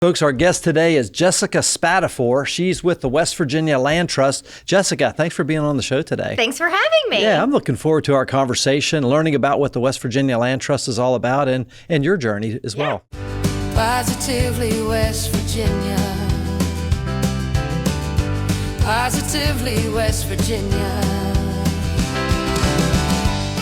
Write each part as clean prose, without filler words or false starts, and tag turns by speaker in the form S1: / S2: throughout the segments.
S1: Folks, our guest today is Jessica Spatafore. She's with the West Virginia Land Trust. Jessica, thanks for being on the show today.
S2: Thanks for having me.
S1: Yeah, I'm looking forward to our conversation, learning about what the West Virginia Land Trust is all about and your journey as well.
S3: Positively West Virginia. Positively West Virginia.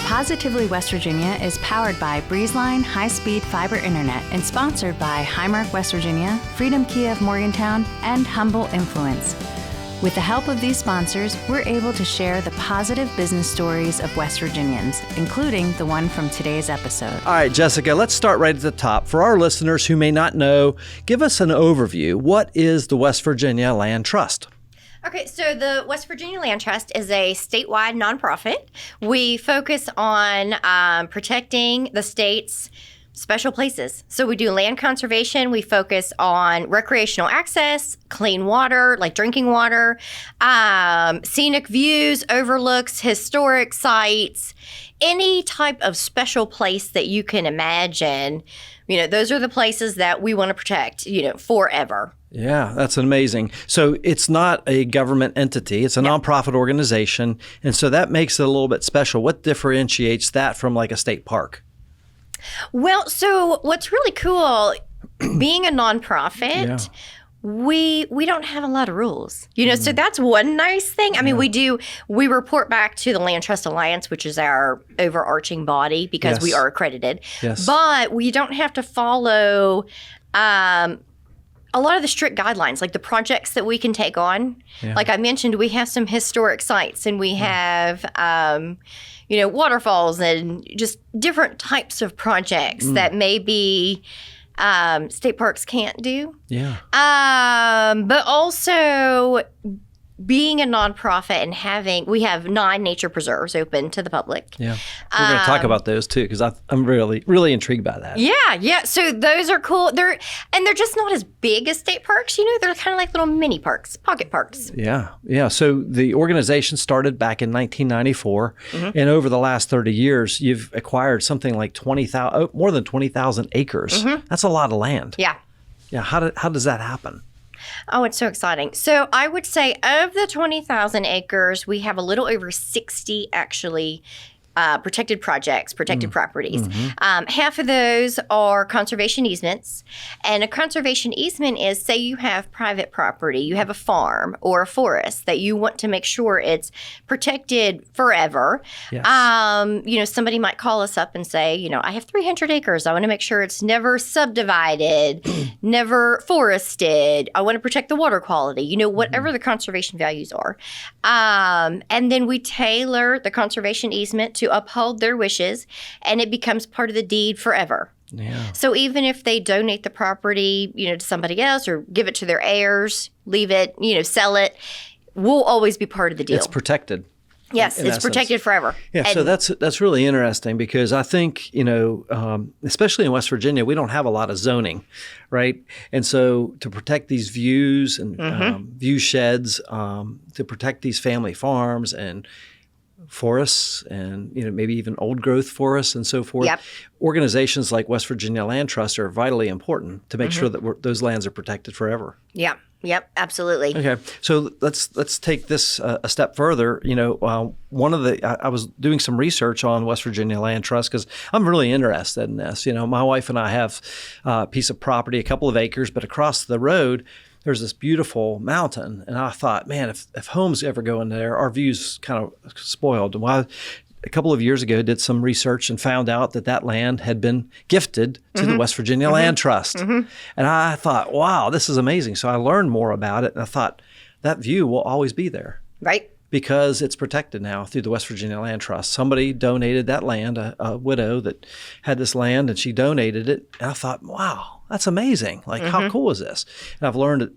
S4: Positively West Virginia is powered by Breezeline high-speed fiber internet and sponsored by Highmark West Virginia, Freedom Kia of Morgantown, and Humble Influence. With the help of these sponsors, we're able to share the positive business stories of West Virginians, including the one from today's episode.
S1: All right, Jessica, let's start right at the top. For our listeners who may not know, give us an overview. What is the West Virginia Land Trust?
S2: Okay, so the West Virginia Land Trust is a statewide nonprofit. We focus on protecting the state's special places. So we do land conservation. We focus on recreational access, clean water, like drinking water, scenic views, overlooks, historic sites, any type of special place that you can imagine. You know, those are the places that we want to protect, forever.
S1: Yeah, that's amazing. So it's not a government entity. It's a nonprofit organization. And so that makes it a little bit special. What differentiates that from like a state park?
S2: Well, so what's really cool, being a nonprofit, we don't have a lot of rules. So that's one nice thing. I mean, we report back to the Land Trust Alliance, which is our overarching body because we are accredited.
S1: Yes.
S2: But we don't have to follow a lot of the strict guidelines, like the projects that we can take on. Yeah. Like I mentioned, we have some historic sites and we have, waterfalls and just different types of projects that maybe state parks can't do.
S1: Yeah.
S2: But also being a nonprofit and we have 9 nature preserves open to the public.
S1: Yeah. We're going to talk about those too, because I'm really, really intrigued by that.
S2: Yeah. So those are cool. They're just not as big as state parks. They're kind of like little mini parks, pocket parks.
S1: Yeah. So the organization started back in 1994, and over the last 30 years, you've acquired something like more than 20,000 acres. That's a lot of land.
S2: Yeah.
S1: Yeah. How does that happen?
S2: Oh, it's so exciting. So I would say of the 20,000 acres, we have a little over 60 actually protected projects, protected properties. Half of those are conservation easements. And a conservation easement is, say you have private property, you have a farm or a forest that you want to make sure it's protected forever. Yes. Somebody might call us up and say, I have 300 acres. I want to make sure it's never subdivided, never forested. I want to protect the water quality, whatever the conservation values are. And then we tailor the conservation easement to uphold their wishes, and it becomes part of the deed forever.
S1: Yeah.
S2: So even if they donate the property, to somebody else or give it to their heirs, leave it, sell it, we'll always be part of the deal.
S1: It's protected.
S2: Yes, it's protected forever.
S1: Yeah, so that's really interesting because I think, especially in West Virginia, we don't have a lot of zoning, right? And so to protect these views and view sheds, to protect these family farms and forests and maybe even old growth forests and so forth.
S2: Yep.
S1: Organizations like West Virginia Land Trust are vitally important to make sure that those lands are protected forever.
S2: Yeah. Yep, absolutely.
S1: Okay, so let's take this a step further. I was doing some research on West Virginia Land Trust because I'm really interested in this. My wife and I have a piece of property, a couple of acres, but across the road there's this beautiful mountain, and I thought, man, if homes ever go in there, our view's kind of spoiled. Well, a couple of years ago, did some research and found out that land had been gifted to the West Virginia Land Trust. And I thought, wow, this is amazing. So I learned more about it, and I thought that view will always be there.
S2: Right.
S1: Because it's protected now through the West Virginia Land Trust. Somebody donated that land, a widow that had this land, and she donated it. And I thought, wow, that's amazing. Like, how cool is this? And I've learned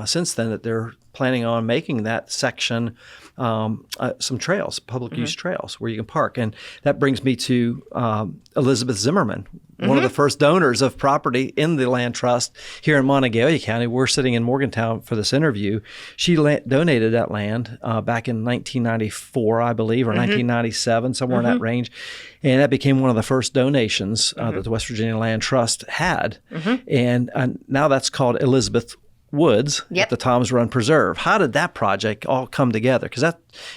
S1: since then that they're planning on making that section some trails, public use trails where you can park. And that brings me to Elizabeth Zimmerman, one of the first donors of property in the land trust here in Monongalia County. We're sitting in Morgantown for this interview. She donated that land back in 1994, I believe, or 1997, somewhere in that range. And that became one of the first donations that the West Virginia Land Trust had. And now that's called Elizabeth Woods at the Tom's Run Preserve. How did that project all come together? Because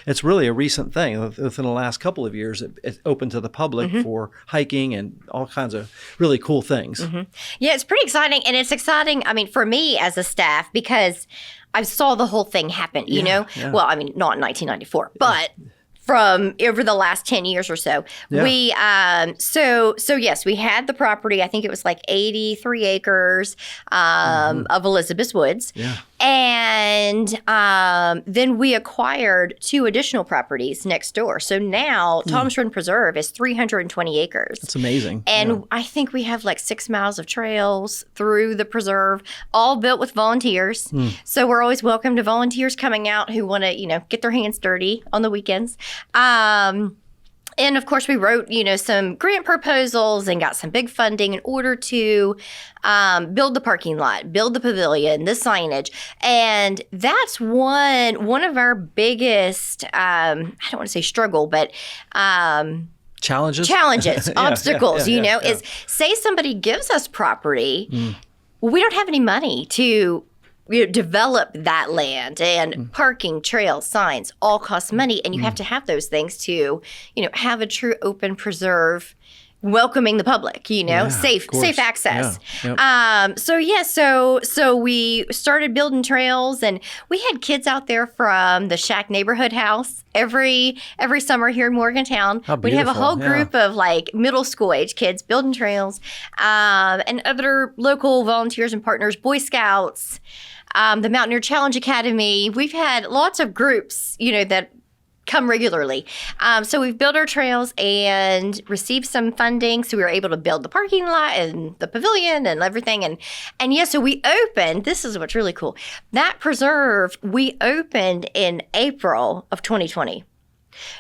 S1: it's really a recent thing. Within the last couple of years, it opened to the public for hiking and all kinds of really cool things.
S2: Yeah, it's pretty exciting. And it's exciting, I mean, for me as a staff, because I saw the whole thing happen, you know?
S1: Yeah.
S2: Well, I mean, not in 1994, but from over the last 10 years or so. We, so yes, we had the property, I think it was like 83 acres of Elizabeth Woods. And then we acquired 2 additional properties next door. So now Tom's Run Preserve is 320 acres.
S1: That's amazing.
S2: And I think we have like 6 miles of trails through the preserve, all built with volunteers. So we're always welcome to volunteers coming out who want to, you know, get their hands dirty on the weekends. And of course, we wrote, you know, some grant proposals and got some big funding in order to build the parking lot, build the pavilion, the signage. And that's one of our biggest, I don't want to say struggle, but
S1: Challenges,
S2: obstacles, you know, is say somebody gives us property, we don't have any money to develop that land, and parking, trails, signs all cost money, and you have to have those things to, you know, have a true open preserve welcoming the public, you know, safe access. So we started building trails, and we had kids out there from the Shack neighborhood house every summer here in Morgantown. We'd have a whole group of like middle school age kids building trails, and other local volunteers and partners, Boy Scouts, the Mountaineer Challenge Academy. We've had lots of groups, you know, that come regularly. So we've built our trails and received some funding. So we were able to build the parking lot and the pavilion and everything. And yeah, so we opened, this is what's really cool. That preserve, we opened in April of 2020.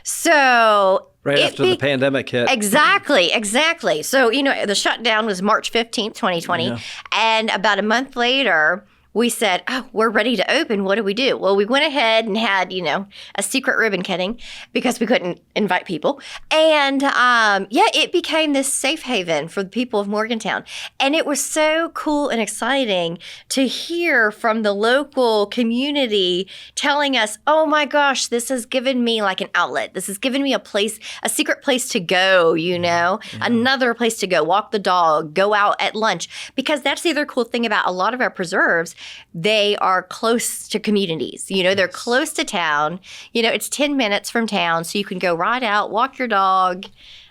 S2: So
S1: right after the pandemic hit.
S2: Exactly. So, you know, the shutdown was March 15th, 2020. And about a month later, we said, oh, we're ready to open. What do we do? Well, we went ahead and had, you know, a secret ribbon cutting because we couldn't invite people. And it became this safe haven for the people of Morgantown. And it was so cool and exciting to hear from the local community telling us, oh my gosh, this has given me like an outlet. This has given me a place, a secret place to go, you know, another place to go, walk the dog, go out at lunch. Because that's the other cool thing about a lot of our preserves. They are close to communities. You know, they're close to town. You know, it's 10 minutes from town, so you can go ride out, walk your dog,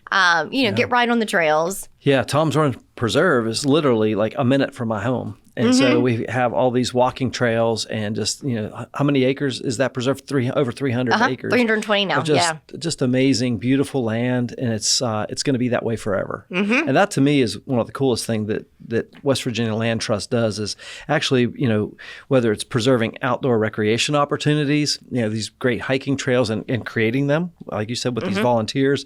S2: get right on the trails. Yeah,
S1: Tom's Run Preserve is literally like a minute from my home. And so we have all these walking trails and just, you know, how many acres is that preserve? Over 300 acres.
S2: 320 now,
S1: just amazing, beautiful land. And it's going to be that way forever. And that to me is one of the coolest things that West Virginia Land Trust does is actually, you know, whether it's preserving outdoor recreation opportunities, you know, these great hiking trails and creating them, like you said, with these volunteers,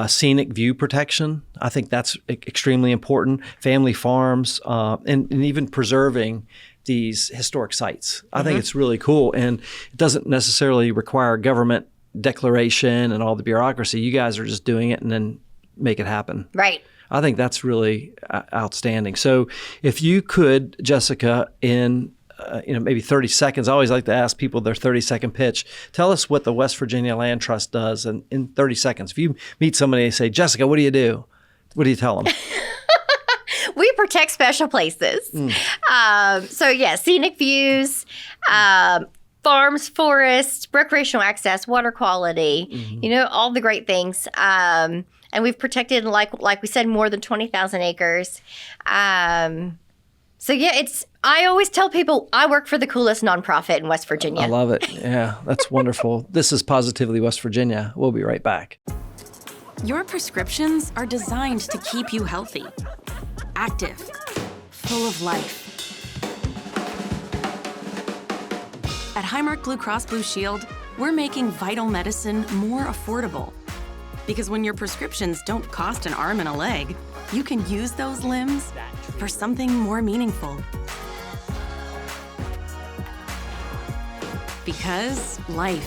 S1: scenic view protection. I think that's extremely important. Family farms, and even preserving these historic sites. I think it's really cool, and it doesn't necessarily require government declaration and all the bureaucracy. You guys are just doing it and then make it happen.
S2: Right.
S1: I think that's really outstanding. So if you could, Jessica, in maybe 30 seconds, I always like to ask people their 30-second pitch. Tell us what the West Virginia Land Trust does in 30 seconds. If you meet somebody and say, Jessica, what do you do? What do you tell them?
S2: We protect special places. Scenic views, farms, forests, recreational access, water quality, you know, all the great things. And we've protected, like we said, more than 20,000 acres. I always tell people I work for the coolest nonprofit in West Virginia.
S1: I love it. Yeah, that's wonderful. This is Positively West Virginia. We'll be right back.
S5: Your prescriptions are designed to keep you healthy, active, full of life. Highmark Blue Cross Blue Shield, we're making vital medicine more affordable. Because when your prescriptions don't cost an arm and a leg, you can use those limbs for something more meaningful. Because life.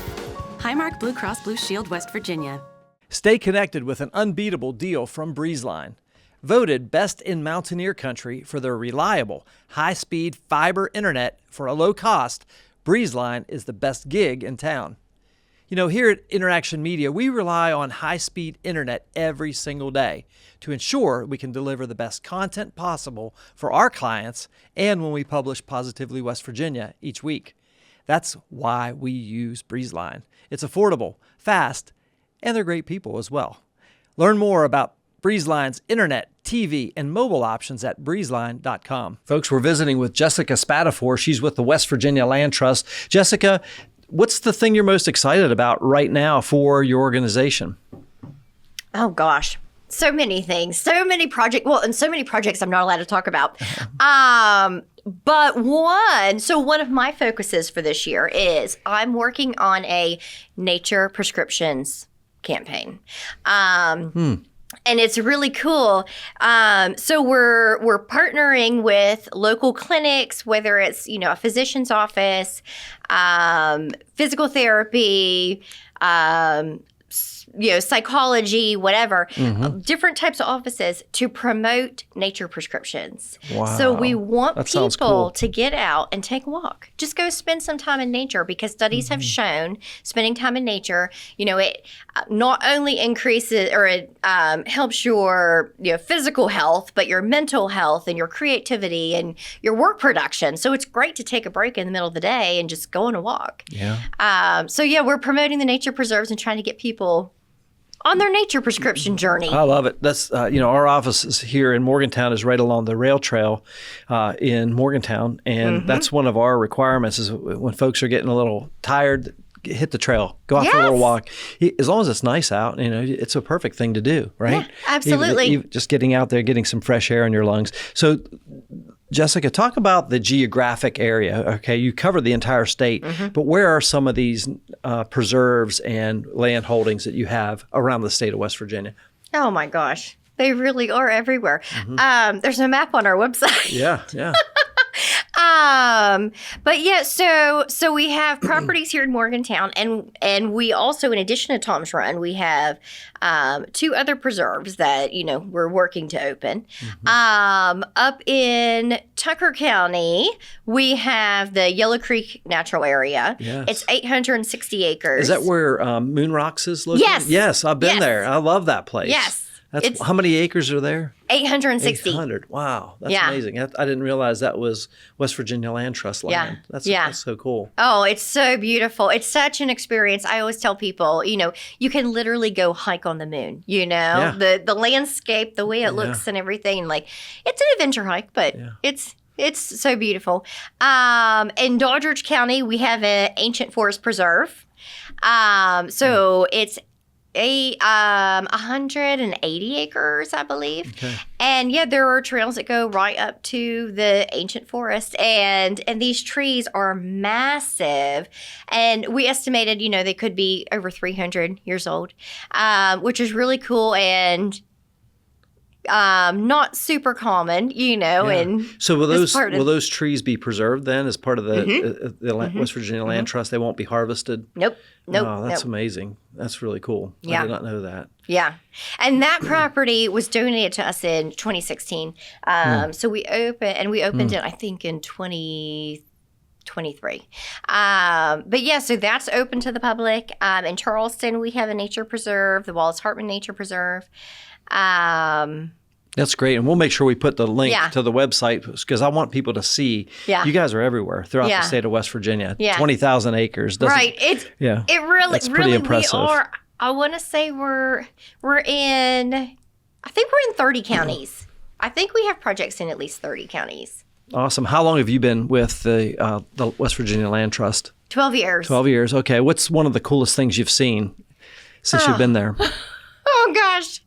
S5: Highmark Blue Cross Blue Shield, West Virginia.
S1: Stay connected with an unbeatable deal from Breezeline. Voted best in Mountaineer Country for their reliable, high-speed fiber internet for a low cost, Breezeline is the best gig in town. You know, here at InnerAction Media, we rely on high-speed internet every single day to ensure we can deliver the best content possible for our clients and when we publish Positively West Virginia each week. That's why we use Breezeline. It's affordable, fast, and they're great people as well. Learn more about Breezeline's internet, TV, and mobile options at breezeline.com. Folks, we're visiting with Jessica Spatafore. She's with the West Virginia Land Trust. Jessica, what's the thing you're most excited about right now for your organization?
S2: Oh, gosh. So many things, so many projects. Well, and so many projects I'm not allowed to talk about. But one of my focuses for this year is I'm working on a nature prescriptions campaign. And it's really cool. So we're partnering with local clinics, whether it's, a physician's office, physical therapy, psychology, whatever, different types of offices to promote nature prescriptions.
S1: Wow.
S2: So we want
S1: That sounds
S2: people
S1: cool.
S2: to get out and take a walk. Just go spend some time in nature because studies have shown spending time in nature, it not only increases or it helps your physical health, but your mental health and your creativity and your work production. So it's great to take a break in the middle of the day and just go on a walk.
S1: Yeah.
S2: We're promoting the nature preserves and trying to get people on their nature prescription journey.
S1: I love it. That's, our office is here in Morgantown is right along the rail trail in Morgantown. And that's one of our requirements is when folks are getting a little tired, hit the trail, go out for a little walk. As long as it's nice out, it's a perfect thing to do, right?
S2: Yeah, absolutely.
S1: Even just getting out there, getting some fresh air in your lungs. So, Jessica, talk about the geographic area. Okay, you cover the entire state, but where are some of these preserves and land holdings that you have around the state of West Virginia?
S2: Oh my gosh, they really are everywhere. There's a map on our website.
S1: Yeah.
S2: But yeah, so we have properties here in Morgantown, and we also, in addition to Tom's Run, we have 2 other preserves that we're working to open. Up in Tucker County, we have the Yellow Creek Natural Area.
S1: Yes.
S2: It's 860 acres.
S1: Is that where Moon Rocks is located?
S2: Yes.
S1: Yes, I've been
S2: Yes.
S1: there. I love that place.
S2: Yes.
S1: That's how many acres are there?
S2: 860.
S1: 800. Wow, that's
S2: Yeah.
S1: amazing. I didn't realize that was West Virginia Land Trust land.
S2: Yeah.
S1: That's so cool.
S2: Oh, it's so beautiful. It's such an experience. I always tell people, you can literally go hike on the moon,
S1: Yeah.
S2: the landscape, the way it looks and everything. Like, it's an adventure hike, but it's so beautiful. In Doddridge County, we have an ancient forest preserve. So it's 180 acres, I believe. Okay. And there are trails that go right up to the ancient forest, and these trees are massive. And we estimated, they could be over 300 years old, which is really cool and not super common, And
S1: so will those trees be preserved then as part of the West Virginia Land Trust? They won't be harvested?
S2: Nope.
S1: Oh, that's amazing. That's really cool. I did not know that.
S2: Yeah. And that property was donated to us in 2016. So we opened it, I think, in 2023. So that's open to the public. In Charleston, we have a nature preserve, the Wallace Hartman Nature Preserve.
S1: That's great. And we'll make sure we put the link to the website because I want people to see you guys are everywhere throughout the state of West Virginia. 20,000 acres.
S2: Right. It really,
S1: it's pretty impressive.
S2: We are. I want to say we're in, I think we're in 30 counties. I think we have projects in at least 30 counties.
S1: Awesome. How long have you been with the West Virginia Land Trust?
S2: 12 years.
S1: 12 years. Okay. What's one of the coolest things you've seen since you've been there?
S2: Oh Oh gosh.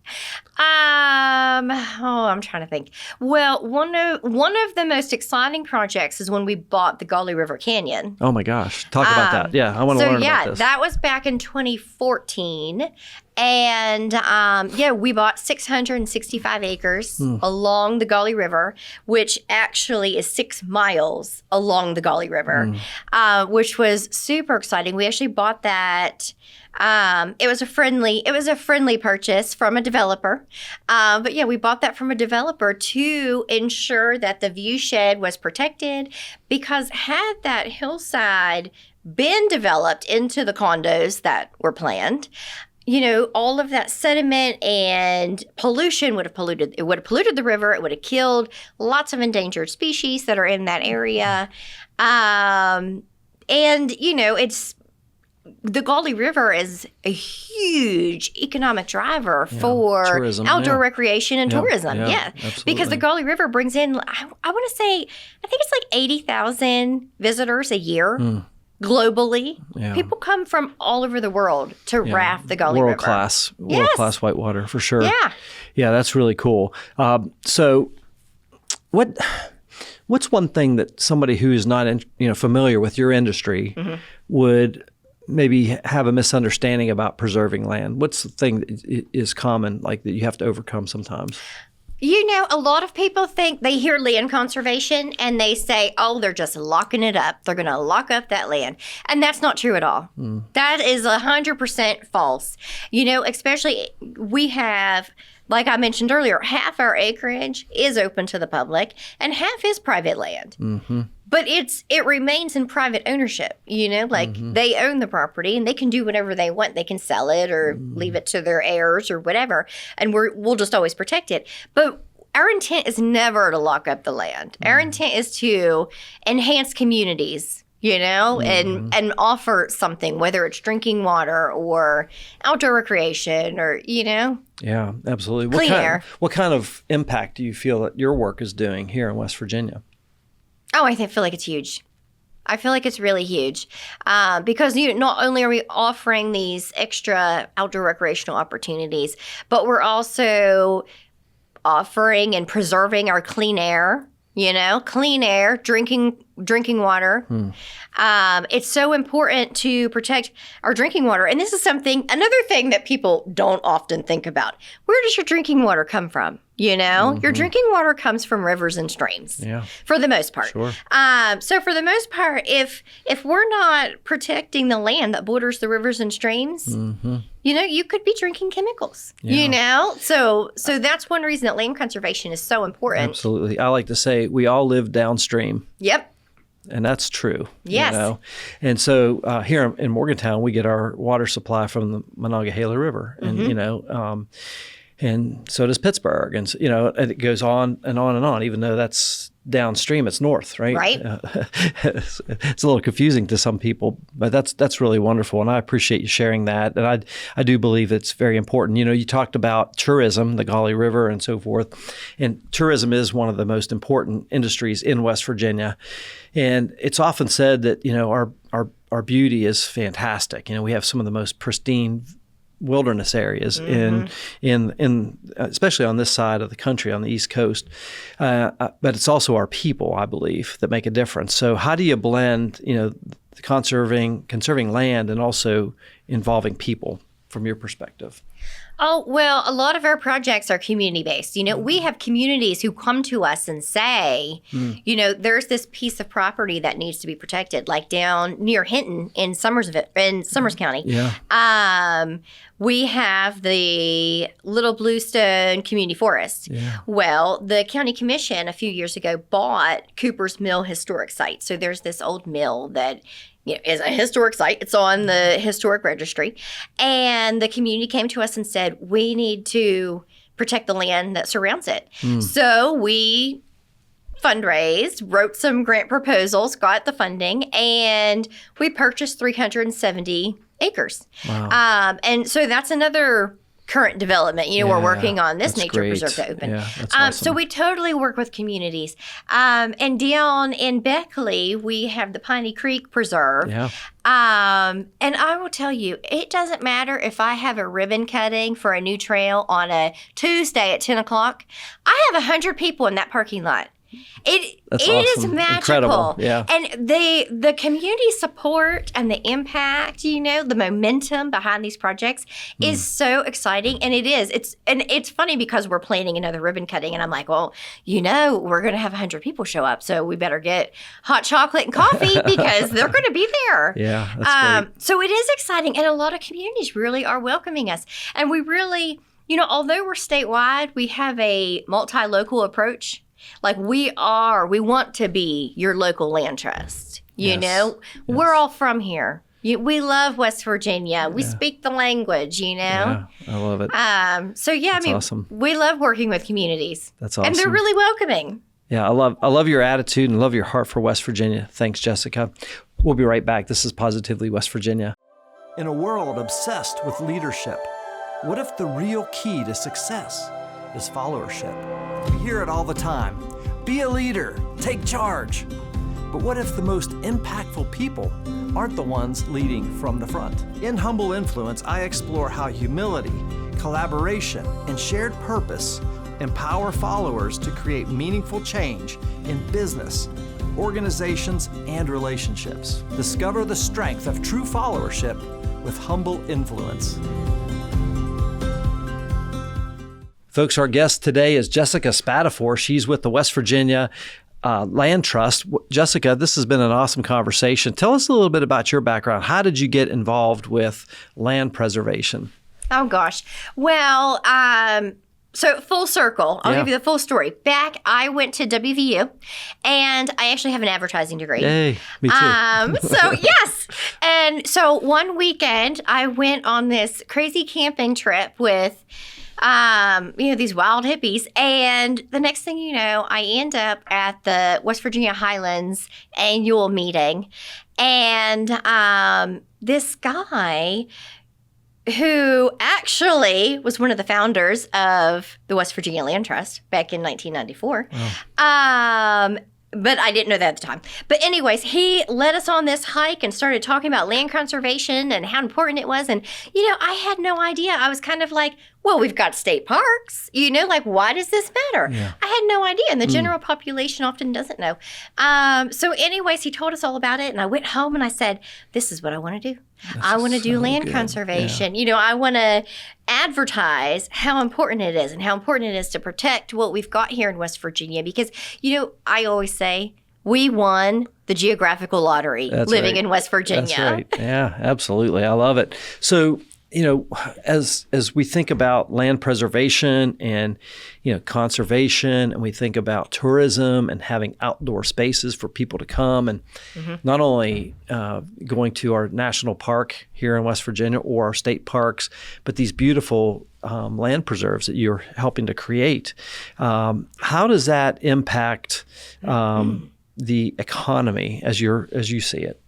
S2: I'm trying to think. Well, one of the most exciting projects is when we bought the Gauley River Canyon.
S1: Oh my gosh. Talk about that. Yeah, I want to learn about this.
S2: That was back in 2014. And we bought 665 acres along the Gauley River, which actually is 6 miles along the Gauley River, which was super exciting. We actually bought that. It was a friendly purchase from a developer. But yeah, we bought that from a developer to ensure that the view shed was protected, because had that hillside been developed into the condos that were planned, all of that sediment and pollution would have polluted the river. It would have killed lots of endangered species that are in that area. It's the Gauley River is a huge economic driver for
S1: tourism,
S2: outdoor recreation and tourism.
S1: Yeah,
S2: Because the Gauley River brings in, I want to say, I think it's like 80,000 visitors a year. Globally, people come from all over the world to raft the Gauley River.
S1: World class whitewater for sure.
S2: Yeah,
S1: that's really cool. So, what's one thing that somebody who is not familiar with your industry would maybe have a misunderstanding about preserving land? What's the thing that is common, like that you have to overcome sometimes?
S2: A lot of people think they hear land conservation and they say, oh, they're just locking it up. They're going to lock up that land. And that's not true at all. That is 100% false. Especially we have, like I mentioned earlier, half our acreage is open to the public and half is private land. But it remains in private ownership, they own the property and they can do whatever they want. They can sell it or leave it to their heirs or whatever. And we'll just always protect it. But our intent is never to lock up the land. Our intent is to enhance communities, and offer something, whether it's drinking water or outdoor recreation or,
S1: Yeah, absolutely.
S2: Clean air.
S1: What kind of impact do you feel that your work is doing here in West Virginia?
S2: Oh, I feel like it's huge. I feel like it's really huge because not only are we offering these extra outdoor recreational opportunities, but we're also offering and preserving our clean air, drinking water. It's so important to protect our drinking water. And this is another thing that people don't often think about. Where does your drinking water come from? Your drinking water comes from rivers and streams, for the most part.
S1: Sure.
S2: So for the most part, if we're not protecting the land that borders the rivers and streams, you could be drinking chemicals, So that's one reason that land conservation is so important.
S1: Absolutely. I like to say we all live downstream.
S2: Yep.
S1: And that's true.
S2: Yes.
S1: And so here in Morgantown, we get our water supply from the Monongahela River. And, and so does Pittsburgh. And, and it goes on and on and on, even though that's downstream, it's north, right?
S2: Right.
S1: It's a little confusing to some people, but that's really wonderful. And I appreciate you sharing that. And I do believe it's very important. You talked about tourism, the Gauley River and so forth. And tourism is one of the most important industries in West Virginia. And it's often said that, our beauty is fantastic. We have some of the most pristine wilderness areas in especially on this side of the country, on the East Coast. But it's also our people, I believe, that make a difference. So how do you blend, conserving land and also involving people from your perspective?
S2: Oh, well, a lot of our projects are community-based. We have communities who come to us and say, there's this piece of property that needs to be protected, like down near Hinton in Summers County.
S1: Yeah.
S2: We have the Little Bluestone Community Forest.
S1: Yeah.
S2: Well, the county commission a few years ago bought Cooper's Mill Historic Site. So there's this old mill that is a historic site. It's on the historic registry. And the community came to us and said, we need to protect the land that surrounds it. So we fundraised, wrote some grant proposals, got the funding, and we purchased 370 acres.
S1: Wow.
S2: And so that's another current development. We're
S1: Yeah,
S2: working on this
S1: that's
S2: nature
S1: great.
S2: preserve to open.
S1: Yeah, that's awesome.
S2: So we totally work with communities. And down in Beckley, we have the Piney Creek Preserve.
S1: Yeah.
S2: And I will tell you, it doesn't matter if I have a ribbon cutting for a new trail on a Tuesday at 10 o'clock. I have 100 people in that parking lot.
S1: That's
S2: It is
S1: awesome.
S2: magical.
S1: Incredible. Yeah.
S2: And the community support and the impact, the momentum behind these projects is so exciting. And it is. It's funny because we're planning another ribbon cutting and I'm like, well, we're going to have 100 people show up. So we better get hot chocolate and coffee because they're going to be there.
S1: Yeah, that's great.
S2: So it is exciting. And a lot of communities really are welcoming us. And we really, although we're statewide, we have a multi-local approach. Like we want to be your local land trust.
S1: Yes.
S2: We're all from here. We love West Virginia. We speak the language,
S1: Yeah, I love it.
S2: That's
S1: awesome.
S2: we love working with communities.
S1: That's awesome.
S2: And they're really welcoming.
S1: Yeah, I love your attitude and love your heart for West Virginia. Thanks, Jessica. We'll be right back. This is Positively West Virginia. In a world obsessed with leadership, what if the real key to success is followership? We hear it all the time. Be a leader, take charge. But what if the most impactful people aren't the ones leading from the front? In Humble Influence, I explore how humility, collaboration, and shared purpose empower followers to create meaningful change in business, organizations, and relationships. Discover the strength of true followership with Humble Influence. Folks, our guest today is Jessica Spatafore. She's with the West Virginia Land Trust. Jessica, this has been an awesome conversation. Tell us a little bit about your background. How did you get involved with land preservation?
S2: Oh, gosh. Well, so full circle. I'll give you the full story. Back, I went to WVU, and I actually have an advertising degree.
S1: Yay, me too.
S2: So, yes. And so one weekend, I went on this crazy camping trip with these wild hippies. And the next thing you know, I end up at the West Virginia Highlands annual meeting. And this guy who actually was one of the founders of the West Virginia Land Trust back in 1994. Wow. But I didn't know that at the time. But anyways, he led us on this hike and started talking about land conservation and how important it was. And, I had no idea. I was kind of like, well, we've got state parks, why does this matter? Yeah. I had no idea. And the general population often doesn't know. So anyways, he told us all about it. And I went home and I said, this is what I want to do. I want to do land conservation. Yeah. I want to advertise how important it is and how important it is to protect what we've got here in West Virginia. Because, I always say we won the geographical lottery living in West Virginia.
S1: That's right. Yeah, absolutely. I love it. So, as we think about land preservation and, conservation, and we think about tourism and having outdoor spaces for people to come and not only going to our national park here in West Virginia or our state parks, but these beautiful land preserves that you're helping to create. How does that impact the economy as you see it?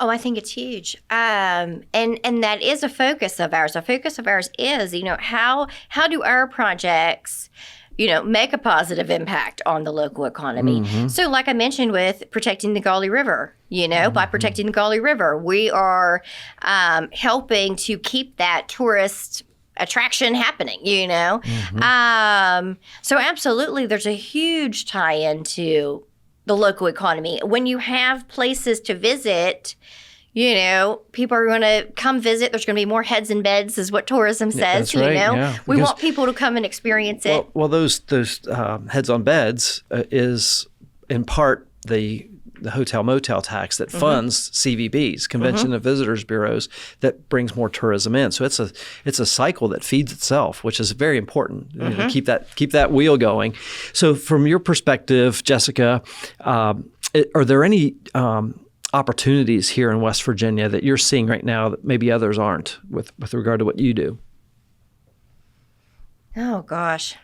S2: Oh, I think it's huge. And that is a focus of ours. A focus of ours is, how do our projects, make a positive impact on the local economy? Mm-hmm. So like I mentioned with protecting the Gauley River, by protecting the Gauley River, we are helping to keep that tourist attraction happening, So absolutely, there's a huge tie-in to the local economy. When you have places to visit, people are going to come visit. There's going to be more heads in beds, is what tourism says.
S1: That's right, yeah.
S2: We want people to come and experience it.
S1: Well, those heads on beds is in part the hotel motel tax that funds CVBs, Convention and Visitors Bureaus, that brings more tourism in. So it's a cycle that feeds itself, which is very important. Keep that wheel going. So from your perspective, Jessica, are there any opportunities here in West Virginia that you're seeing right now that maybe others aren't with regard to what you do?
S2: Oh gosh,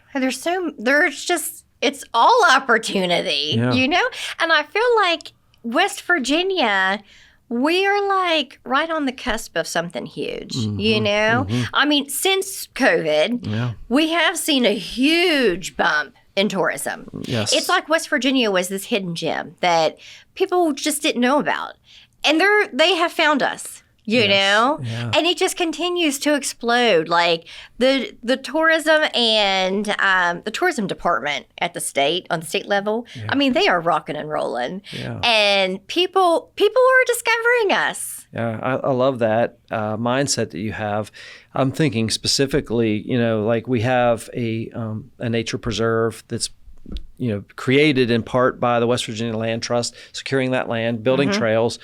S2: it's all opportunity, And I feel like West Virginia, we are like right on the cusp of something huge, you know? I mean, since COVID, we have seen a huge bump in tourism.
S1: Yes.
S2: It's like West Virginia was this hidden gem that people just didn't know about. And they have found us. You know, and it just continues to explode. Like the tourism and the tourism department at the state level. I mean, they are rocking and rolling, and people are discovering us.
S1: Yeah, I love that mindset that you have. I'm thinking specifically, you know, like we have a nature preserve that's, you know, created in part by the West Virginia Land Trust, securing that land, building trails.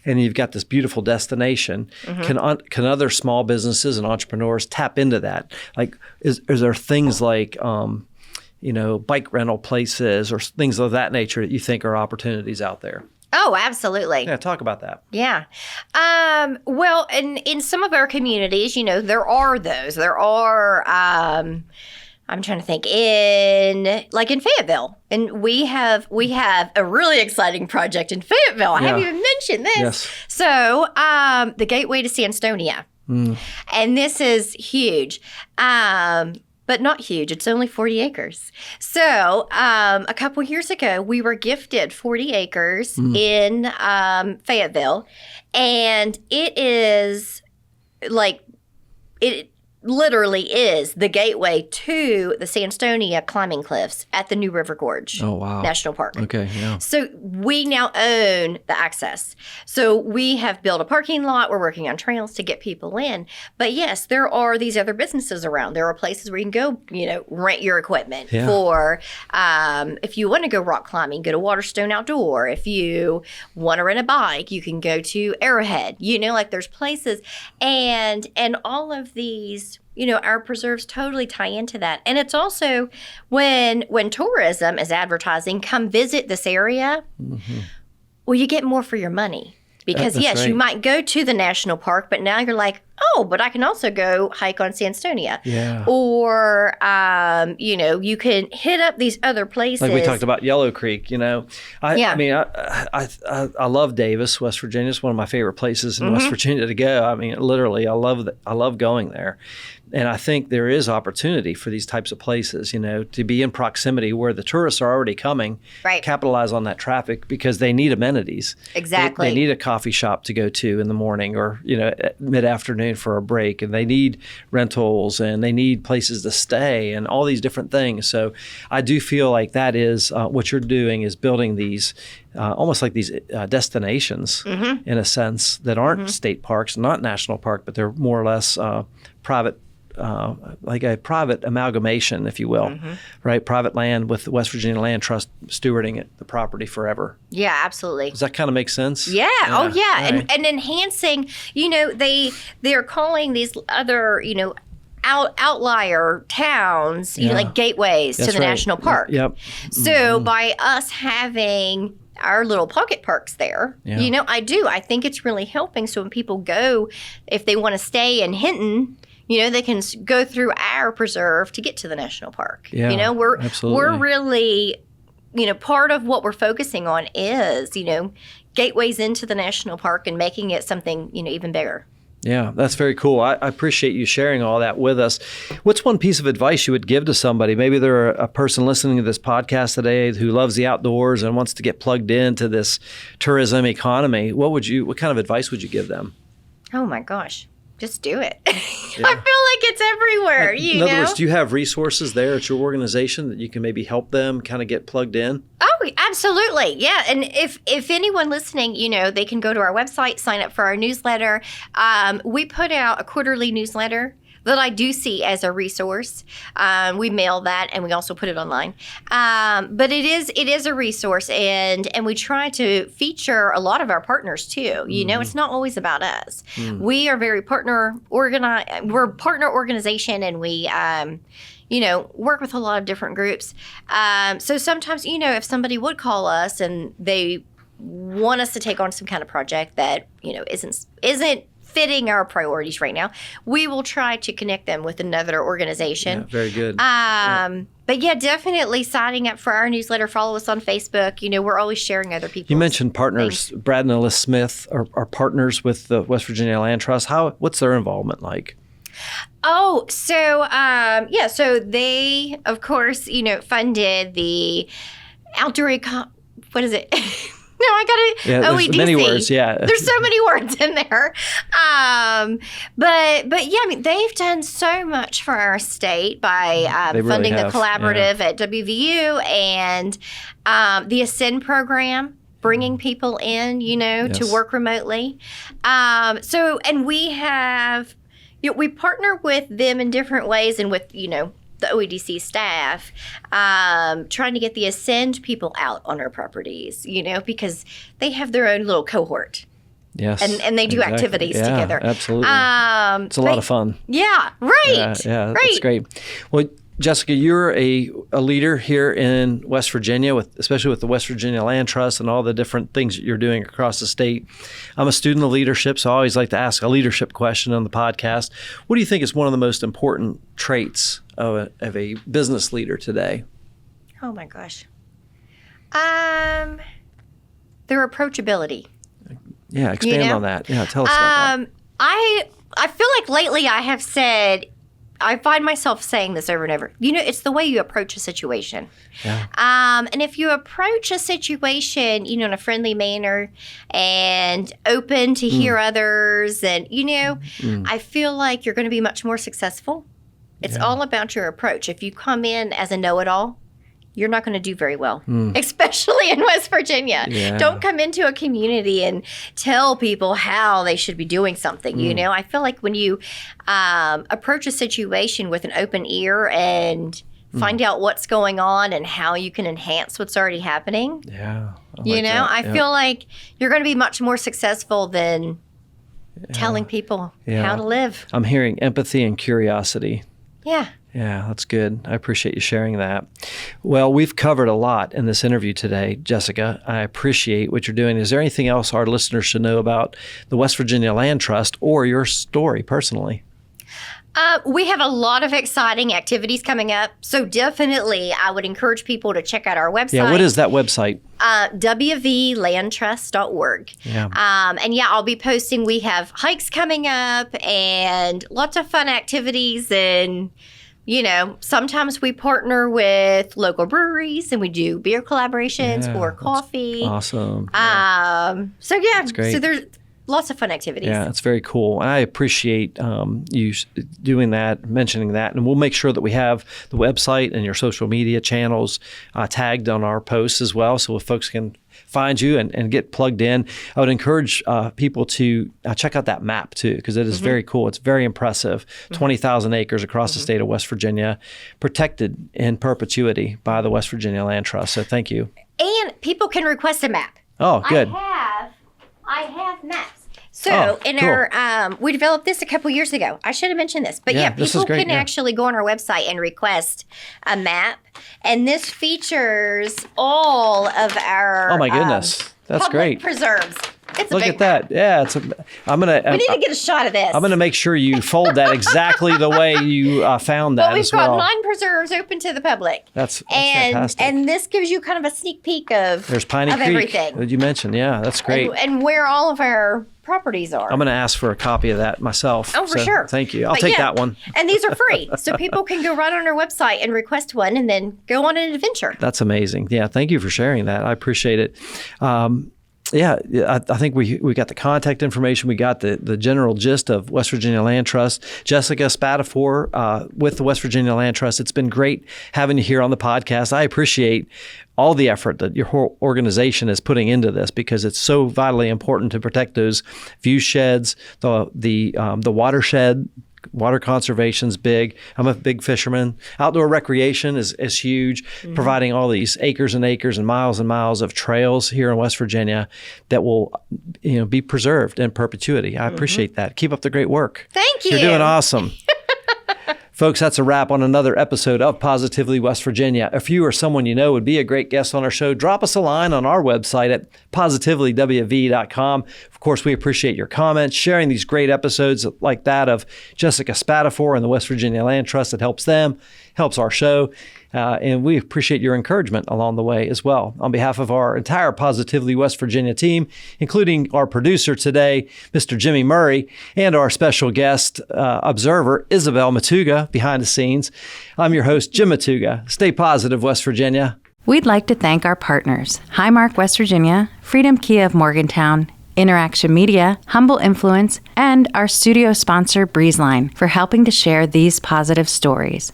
S1: And you've got this beautiful destination. Can other small businesses and entrepreneurs tap into that? Like, is there things like, you know, bike rental places or things of that nature that you think are opportunities out there?
S2: Oh, absolutely.
S1: Yeah, talk about that.
S2: Yeah. Well, in some of our communities, you know, there are those. There are. I'm trying to think in Fayetteville, and we have a really exciting project in Fayetteville. I haven't even mentioned this.
S1: Yes.
S2: So the gateway to Sanstonia, and this is huge. But not huge. It's only 40 acres. So a couple years ago, we were gifted 40 acres in Fayetteville, and it is like it literally is the gateway to the Sanstonia climbing cliffs at the New River Gorge National Park.
S1: Okay, yeah.
S2: So we now own the access. So we have built a parking lot. We're working on trails to get people in. But yes, there are these other businesses around. There are places where you can go, you know, rent your equipment for, if you want to go rock climbing, go to Waterstone Outdoor. If you want to rent a bike, you can go to Arrowhead. You know, like there's places. And all of these, you know, our preserves totally tie into that. And it's also when tourism is advertising, come visit this area, well, you get more for your money. Because, yes, right. You might go to the national park, but now you're like, oh, but I can also go hike on Sanstonia.
S1: Yeah.
S2: Or, you know, you can hit up these other places.
S1: Like we talked about Yellow Creek, you know. I mean, I love Davis, West Virginia. It's one of my favorite places in West Virginia to go. I mean, literally, I love going there. And I think there is opportunity for these types of places, you know, to be in proximity where the tourists are already coming,
S2: right.
S1: Capitalize on that traffic because they need amenities.
S2: Exactly.
S1: They need a coffee shop to go to in the morning or, you know, mid-afternoon for a break. And they need rentals and they need places to stay and all these different things. So I do feel like that is what you're doing is building these almost like these destinations in a sense that aren't state parks, not national park, but they're more or less private. Like a private amalgamation, if you will, right? Private land with the West Virginia Land Trust stewarding it, the property forever.
S2: Yeah, absolutely.
S1: Does that kind of make sense?
S2: Yeah. Oh, yeah.
S1: Right.
S2: And enhancing, you know, they're calling these other, you know, outlier towns, you know, like gateways to the national park.
S1: Yep.
S2: So by us having our little pocket parks there, you know, I think it's really helping. So when people go, if they want to stay in Hinton, you know, they can go through our preserve to get to the national park.
S1: Yeah,
S2: you know, we're
S1: absolutely.
S2: really, you know, part of what we're focusing on is, you know, gateways into the national park and making it something, you know, even bigger.
S1: Yeah, that's very cool. I appreciate you sharing all that with us. What's one piece of advice you would give to somebody? Maybe they're a person listening to this podcast today who loves the outdoors and wants to get plugged into this tourism economy. What kind of advice would you give them?
S2: Oh my gosh. Just do it. I feel like it's everywhere,
S1: in other words, do you have resources there at your organization that you can maybe help them kind of get plugged in?
S2: Oh, absolutely. Yeah. And if anyone listening, you know, they can go to our website, sign up for our newsletter. We put out a quarterly newsletter that I do see as a resource. We mail that and we also put it online. But it is a resource and we try to feature a lot of our partners too. You know, it's not always about us. We are very we're a partner organization and we you know, work with a lot of different groups. So sometimes, you know, if somebody would call us and they want us to take on some kind of project that, you know, isn't fitting our priorities right now, we will try to connect them with another organization.
S1: Yeah, very good.
S2: But yeah, definitely signing up for our newsletter. Follow us on Facebook. We're always sharing other people.
S1: You mentioned partners.
S2: things.
S1: Brad and Ellis Smith are partners with the West Virginia Land Trust. What's their involvement like?
S2: Oh, so they, of course, funded the outdoor what is it? No, I got it.
S1: Yeah, there's
S2: OEDC.
S1: many words. Yeah,
S2: There's so many words in there. But yeah, I mean, they've done so much for our state by
S1: They really
S2: funding the
S1: have,
S2: collaborative at WVU and the Ascend program, bringing people in, to
S1: Yes.
S2: work remotely. And we have, we partner with them in different ways and with, the OEDC staff, trying to get the Ascend people out on our properties, because they have their own little cohort.
S1: Yes.
S2: And they do
S1: exactly.
S2: activities
S1: Yeah,
S2: together.
S1: Absolutely. It's a lot of fun.
S2: Yeah, right.
S1: Yeah,
S2: right.
S1: that's great. Well, Jessica, you're a leader here in West Virginia, especially with the West Virginia Land Trust and all the different things that you're doing across the state. I'm a student of leadership, so I always like to ask a leadership question on the podcast. What do you think is one of the most important traits of a business leader today?
S2: Oh my gosh. Their approachability.
S1: Yeah, expand on that. Yeah, tell us about that.
S2: I feel like lately I have said, I find myself saying this over and over. It's the way you approach a situation.
S1: Yeah.
S2: And if you approach a situation, in a friendly manner and open to hear others, and I feel like you're going to be much more successful. It's all about your approach. If you come in as a know-it-all, you're not going to do very well, especially in West Virginia.
S1: Yeah.
S2: Don't come into a community and tell people how they should be doing something. I feel like when you approach a situation with an open ear and find out what's going on and how you can enhance what's already happening,
S1: Yeah.
S2: I feel like you're going to be much more successful than telling people how to live.
S1: I'm hearing empathy and curiosity.
S2: Yeah.
S1: Yeah, that's good. I appreciate you sharing that. Well, we've covered a lot in this interview today, Jessica. I appreciate what you're doing. Is there anything else our listeners should know about the West Virginia Land Trust or your story personally?
S2: We have a lot of exciting activities coming up. So definitely, I would encourage people to check out our website.
S1: Yeah, what is that website?
S2: WVLandtrust.org.
S1: Yeah.
S2: I'll be posting. We have hikes coming up and lots of fun activities. And, sometimes we partner with local breweries and we do beer collaborations or coffee.
S1: Awesome.
S2: That's
S1: great.
S2: So there's lots of fun activities.
S1: Yeah, it's very cool. I appreciate you doing that, mentioning that. And we'll make sure that we have the website and your social media channels tagged on our posts as well, so if folks can find you and get plugged in. I would encourage people to check out that map too, because it is very cool. It's very impressive. 20,000 acres across the state of West Virginia, protected in perpetuity by the West Virginia Land Trust. So thank you.
S2: And people can request a map.
S1: Oh, good.
S2: I have maps. So we developed this a couple years ago. I should have mentioned this. But
S1: this is
S2: people
S1: great,
S2: can actually go on our website and request a map. And this features all of our
S1: Oh my goodness. That's
S2: public
S1: great.
S2: preserves. It's a
S1: Look
S2: big
S1: at that. Yeah, I'm gonna.
S2: We need to get a shot of this.
S1: I'm gonna make sure you fold that exactly the way you found that
S2: But we've
S1: as well.
S2: got 9 preserves open to the public.
S1: That's
S2: and
S1: fantastic.
S2: And this gives you kind of a sneak peek of
S1: There's Piney Creek
S2: everything.
S1: that you mentioned. Yeah, that's great.
S2: And where all of our properties are.
S1: I'm going to ask for a copy of that myself.
S2: Oh, for
S1: So,
S2: sure.
S1: Thank you. I'll
S2: But
S1: take that one.
S2: And these are free. So people can go right on our website and request one and then go on an adventure.
S1: That's amazing. Yeah, thank you for sharing that. I appreciate it. I think we got the contact information. We got the general gist of West Virginia Land Trust. Jessica Spatafore with the West Virginia Land Trust. It's been great having you here on the podcast. I appreciate all the effort that your whole organization is putting into this, because it's so vitally important to protect those view sheds, the watershed. Water conservation's big. I'm a big fisherman. Outdoor recreation is huge, providing all these acres and acres and miles of trails here in West Virginia that will, be preserved in perpetuity. I appreciate that. Keep up the great work.
S2: Thank you.
S1: You're doing awesome. Folks, that's a wrap on another episode of Positively West Virginia. If you or someone you know would be a great guest on our show, drop us a line on our website at positivelyWV.com. Of course, we appreciate your comments, sharing these great episodes like that of Jessica Spatafore and the West Virginia Land Trust. It helps them, helps our show. And we appreciate your encouragement along the way as well. On behalf of our entire Positively West Virginia team, including our producer today, Mr. Jimmy Murray, and our special guest observer, Isabel Matuga, behind the scenes, I'm your host, Jim Matuga. Stay positive, West Virginia.
S4: We'd like to thank our partners, Highmark West Virginia, Freedom Kia of Morgantown, InnerAction Media, Humble Influence, and our studio sponsor, Breezeline, for helping to share these positive stories.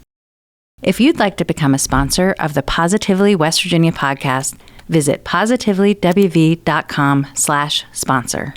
S4: If you'd like to become a sponsor of the Positively West Virginia podcast, visit positivelywv.com/sponsor.